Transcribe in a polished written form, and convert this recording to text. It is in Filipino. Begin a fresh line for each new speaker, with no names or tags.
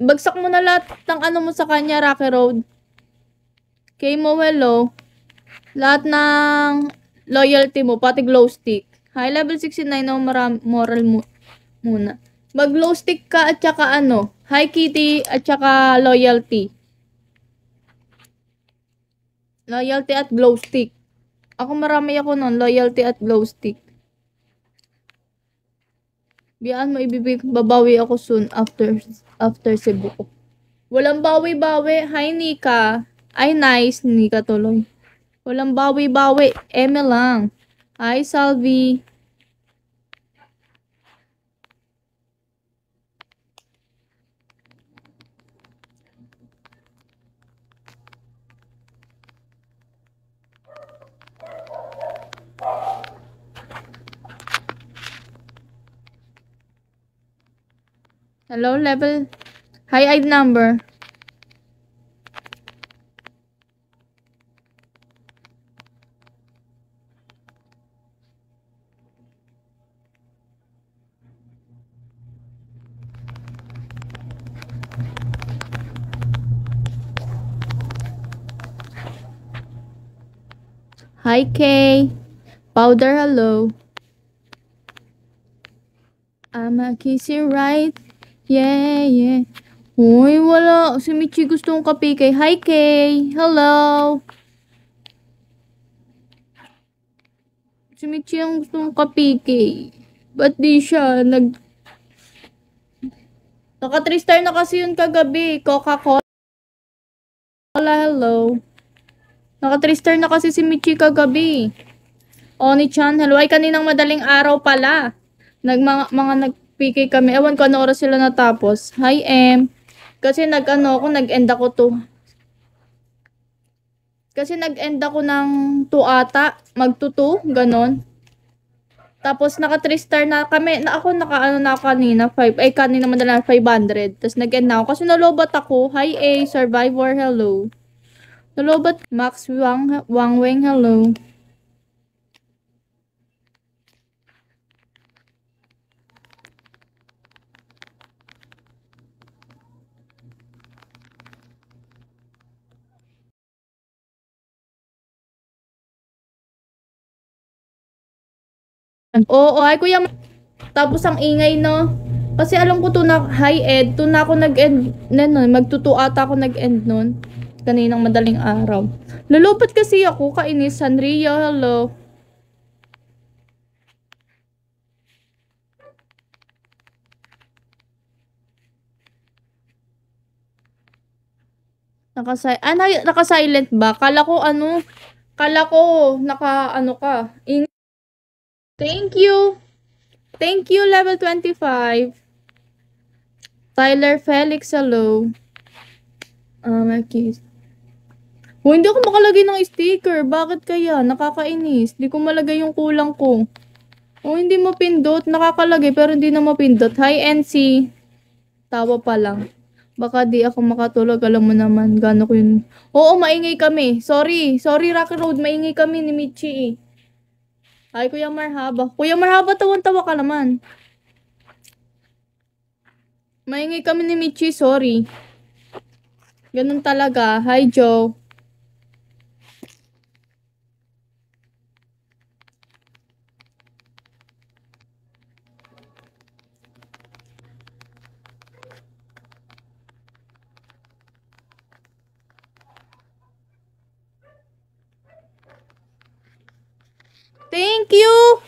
Bagsak mo na lahat ng ano mo sa kanya, Rocky Road. Kay mo, hello. Lahat ng loyalty mo, pati glow stick. High level 69 na moral muna. Mag glow stick ka at saka ano, high kitty at saka loyalty. Loyalty at glow stick. Ako marami ako nun, loyalty at glow stick. Biyaan mo babawi ako soon after Cebu. Walang bawi-bawi. Hi, Nika. Ay, nice. Nika tuloy. Walang bawi-bawi. Eme lang. Hi, Salvi. Hello, level. Hi, ID number. Hi, Kay. Powder, hello. I'ma kiss you right. Yeah, yeah. Uy, wala. Si Michi gusto kong kapikay. Hi, Kay. Hello. Si Michi ang gusto kong kapikay. Ba't di siya Naka 3 star na kasi yun kagabi. Coca-Cola, hello. Naka 3 star na kasi si Michi kagabi. Oni-chan, hello. Ay, kaninang madaling araw pala. Mga nag-PK kami. Ewan ko ano oras sila natapos. Hi, M. Kasi nag-end ako to. Kasi nag-end ako ng 2 ata. Mag-2, ganon. Tapos naka 3 star na kami. Ako na kanina 5. Ay, kanina madala 500. Tapos nag-end na ako. Kasi nalobat ako. Hi, A. Survivor, hello. Nalobat. Max Wangweng, hello. Oo, ay kuya. Tapos ang ingay, no? Kasi alam ko to na high ed. To na ako nag-end. Magtutu ata ako nag-end nun. Kaninang madaling araw. Lulupat kasi ako. Kainis. Sanria, hello. Naka-silent ba? Kala ko ka. Thank you. Thank you, level 25. Tyler Felix, hello. Kiss. Hindi ako makalagay ng sticker. Bakit kaya? Nakakainis. Hindi ko malagay yung kulang ko. Hindi mapindot. Nakakalagay pero hindi na mapindot. Hi, NC. Tawa pa lang. Baka di ako makatulog. Alam mo naman, gano'n ko yun. Oo, maingay kami. Sorry, Rocky Road. Maingay kami ni Michi. Hi, Kuya Marhaba. Kuya Marhaba, tawan-tawa ka naman. Maingay kami ni Michi, sorry. Ganun talaga. Hi, Joe. Thank you!